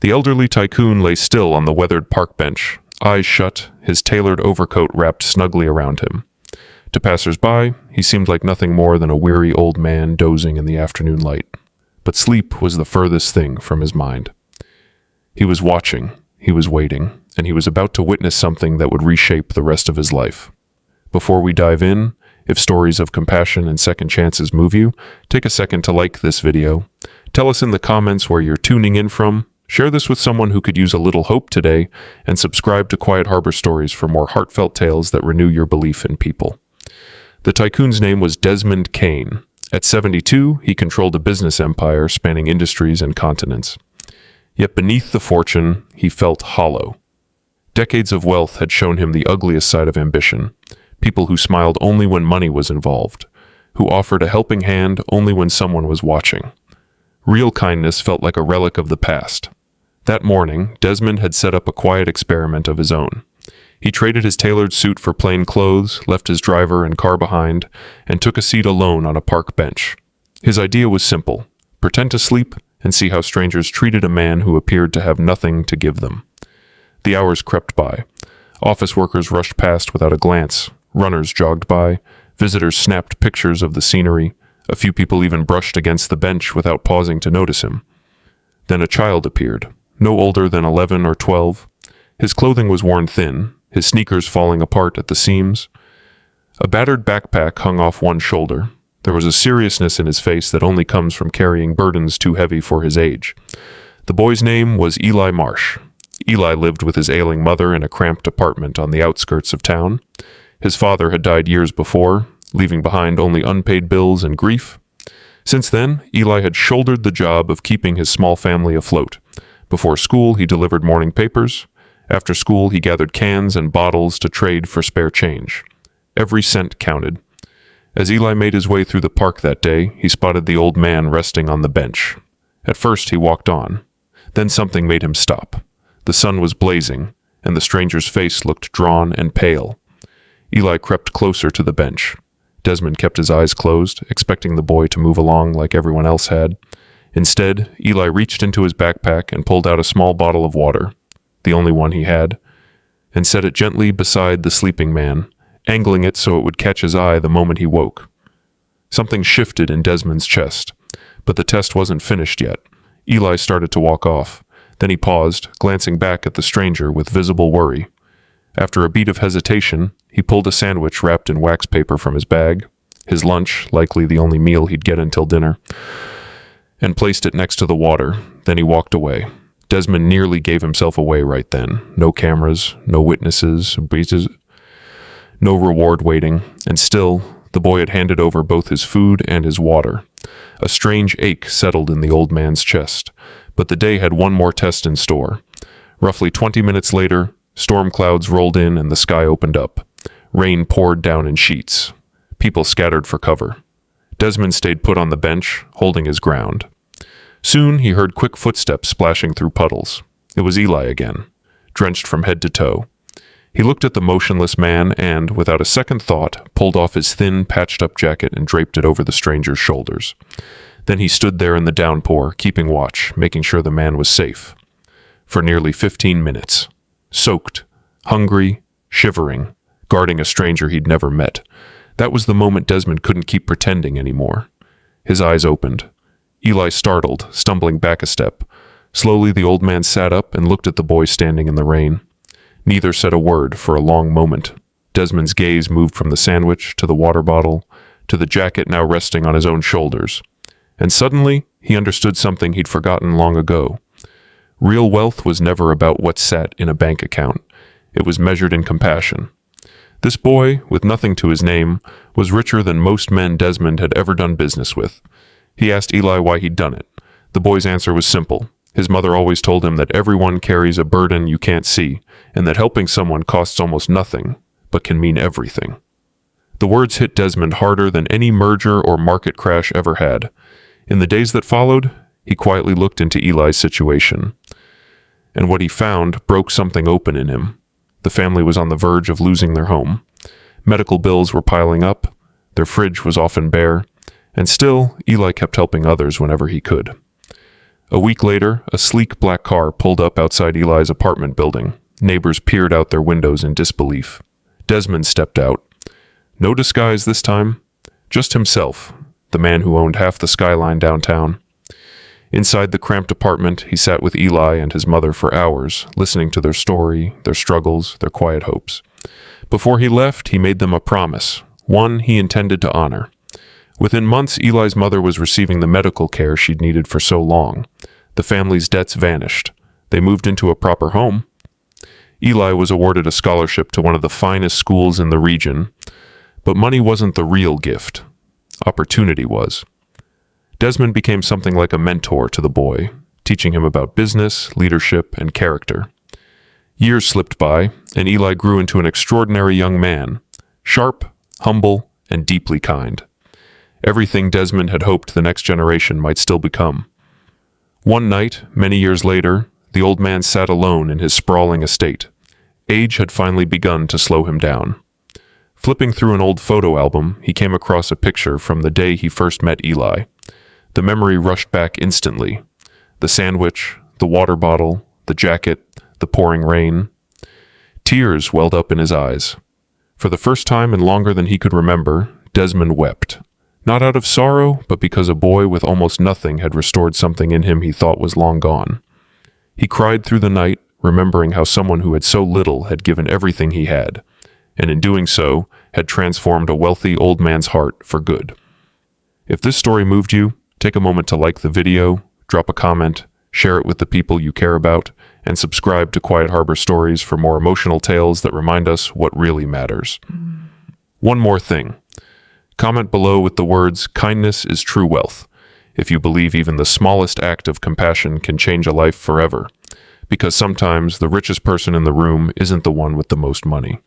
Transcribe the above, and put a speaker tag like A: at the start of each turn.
A: The elderly tycoon lay still on the weathered park bench, eyes shut, his tailored overcoat wrapped snugly around him. To passers-by, he seemed like nothing more than a weary old man dozing in the afternoon light. But sleep was the furthest thing from his mind. He was watching, he was waiting, and he was about to witness something that would reshape the rest of his life. Before we dive in, if stories of compassion and second chances move you, take a second to like this video. Tell us in the comments where you're tuning in from. Share this with someone who could use a little hope today, and subscribe to Quiet Harbor Stories for more heartfelt tales that renew your belief in people. The tycoon's name was Desmond Kane. At 72, he controlled a business empire spanning industries and continents. Yet beneath the fortune, he felt hollow. Decades of wealth had shown him the ugliest side of ambition. People who smiled only when money was involved, who offered a helping hand only when someone was watching. Real kindness felt like a relic of the past. That morning, Desmond had set up a quiet experiment of his own. He traded his tailored suit for plain clothes, left his driver and car behind, and took a seat alone on a park bench. His idea was simple: pretend to sleep and see how strangers treated a man who appeared to have nothing to give them. The hours crept by. Office workers rushed past without a glance. Runners jogged by. Visitors snapped pictures of the scenery. A few people even brushed against the bench without pausing to notice him. Then a child appeared, no older than 11 or 12. His clothing was worn thin, his sneakers falling apart at the seams. A battered backpack hung off one shoulder. There was a seriousness in his face that only comes from carrying burdens too heavy for his age. The boy's name was Eli Marsh. Eli lived with his ailing mother in a cramped apartment on the outskirts of town. His father had died years before, leaving behind only unpaid bills and grief. Since then, Eli had shouldered the job of keeping his small family afloat. Before school, he delivered morning papers. After school, he gathered cans and bottles to trade for spare change. Every cent counted. As Eli made his way through the park that day, he spotted the old man resting on the bench. At first, he walked on. Then something made him stop. The sun was blazing, and the stranger's face looked drawn and pale. Eli crept closer to the bench. Desmond kept his eyes closed, expecting the boy to move along like everyone else had. Instead, Eli reached into his backpack and pulled out a small bottle of water, the only one he had, and set it gently beside the sleeping man, angling it so it would catch his eye the moment he woke. Something shifted in Desmond's chest, but the test wasn't finished yet. Eli started to walk off. Then he paused, glancing back at the stranger with visible worry. After a beat of hesitation, he pulled a sandwich wrapped in wax paper from his bag, his lunch, likely the only meal he'd get until dinner, and placed it next to the water. Then he walked away. Desmond nearly gave himself away right then. No cameras, no witnesses, no reward waiting, and still, the boy had handed over both his food and his water. A strange ache settled in the old man's chest, but the day had one more test in store. Roughly 20 minutes later, storm clouds rolled in and the sky opened up. Rain poured down in sheets. People scattered for cover. Desmond stayed put on the bench, holding his ground. Soon he heard quick footsteps splashing through puddles. It was Eli again, drenched from head to toe. He looked at the motionless man and, without a second thought, pulled off his thin, patched-up jacket and draped it over the stranger's shoulders. Then he stood there in the downpour, keeping watch, making sure the man was safe. For nearly 15 minutes. Soaked, hungry, shivering, guarding a stranger he'd never met. That was the moment Desmond couldn't keep pretending anymore. His eyes opened. Eli startled, stumbling back a step. Slowly the old man sat up and looked at the boy standing in the rain. Neither said a word for a long moment. Desmond's gaze moved from the sandwich to the water bottle, to the jacket now resting on his own shoulders. And suddenly, he understood something he'd forgotten long ago. Real wealth was never about what sat in a bank account. It was measured in compassion. This boy, with nothing to his name, was richer than most men Desmond had ever done business with. He asked Eli why he'd done it. The boy's answer was simple. His mother always told him that everyone carries a burden you can't see, and that helping someone costs almost nothing, but can mean everything. The words hit Desmond harder than any merger or market crash ever had. In the days that followed, he quietly looked into Eli's situation. And what he found broke something open in him. The family was on the verge of losing their home. Medical bills were piling up, their fridge was often bare, and still, Eli kept helping others whenever he could. A week later, a sleek black car pulled up outside Eli's apartment building. Neighbors peered out their windows in disbelief. Desmond stepped out. No disguise this time, just himself, the man who owned half the skyline downtown. Inside the cramped apartment, he sat with Eli and his mother for hours, listening to their story, their struggles, their quiet hopes. Before he left, he made them a promise, one he intended to honor. Within months, Eli's mother was receiving the medical care she'd needed for so long. The family's debts vanished. They moved into a proper home. Eli was awarded a scholarship to one of the finest schools in the region, but money wasn't the real gift. Opportunity was. Desmond became something like a mentor to the boy, teaching him about business, leadership, and character. Years slipped by, and Eli grew into an extraordinary young man, sharp, humble, and deeply kind. Everything Desmond had hoped the next generation might still become. One night, many years later, the old man sat alone in his sprawling estate. Age had finally begun to slow him down. Flipping through an old photo album, he came across a picture from the day he first met Eli. The memory rushed back instantly. The sandwich, the water bottle, the jacket, the pouring rain. Tears welled up in his eyes. For the first time and longer than he could remember, Desmond wept. Not out of sorrow, but because a boy with almost nothing had restored something in him he thought was long gone. He cried through the night, remembering how someone who had so little had given everything he had, and in doing so, had transformed a wealthy old man's heart for good. If this story moved you, take a moment to like the video, drop a comment, share it with the people you care about, and subscribe to Quiet Harbor Stories for more emotional tales that remind us what really matters. One more thing. Comment below with the words, "Kindness is true wealth," if you believe even the smallest act of compassion can change a life forever, because sometimes the richest person in the room isn't the one with the most money.